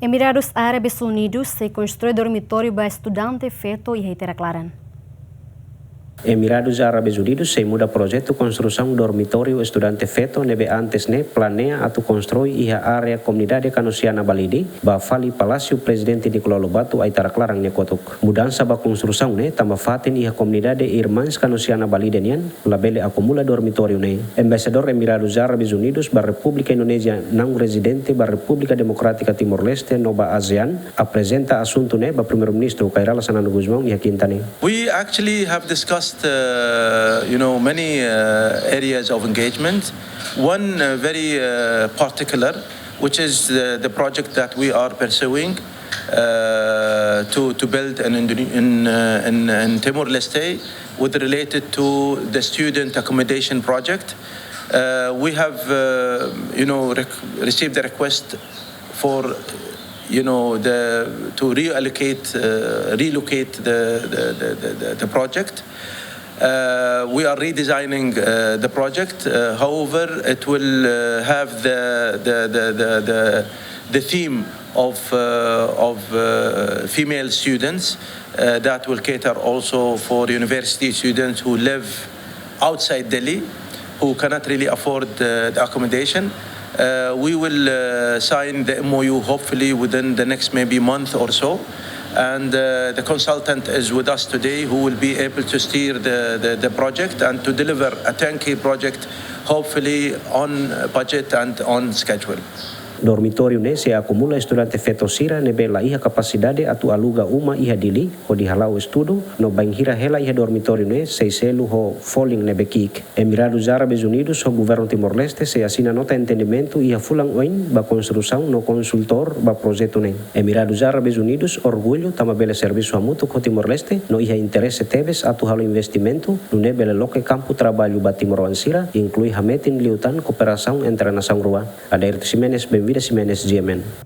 Emiradus A, Unidus se konstrui dormitorio para estudante, feto e Aitarak-Laran. Emiradus A, Unidus se muda projeto construção dormitório estudante feto nebe antes ne planeia atu konstrui iha area comunidade kanusiana balidi ba fali palácio presidente de Batu Aitarak-Laran ne kotuk. Mudança ba construção ne tamba fatin iha comunidade irmãs kanusiana balidi nian labele acumula dormitório ne. Embaixador Emiradus A, Unidus ba República Indonesia não residente ba República Democrática Timor-Leste no ba ASEAN apresenta assunto ne ba primeiro-ministro Kairala Sanano Guzmão iha quintane. We actually have discussed many areas of engagement. One very particular, which is the project that we are pursuing to build in Timor-Leste, with related to the student accommodation project. We have received a request for to relocate the project. We are redesigning the project. However, it will have the theme of female students that will cater also for university students who live outside Delhi, who cannot really afford the accommodation. We will sign the MOU hopefully within the next maybe month or so. And the consultant is with us today, who will be able to steer the project and to deliver a turnkey project, hopefully on budget and on schedule. Dormitório ne se acumula estudante feto sira nebe la iha capacidade atu aluga uma iha dili ho di halau estudo no banghira hela iha dormitório ne se selu ho falling nebe kik. Emiradus Árabes Unidos ho governo Timor-Leste se assina nota entendimento iha fulang oin ba construção no consultor ba projeto ne. Emiradus Árabes Unidos orgulho tama bele serviço amutu ho Timor-Leste no iha interesse tebes atu halu investimento no nebe le loke campo trabalho ba Timor-Ansira inclui hametin liutan cooperação entre nação rua. Adair Simenes Benvida Simenes GMN.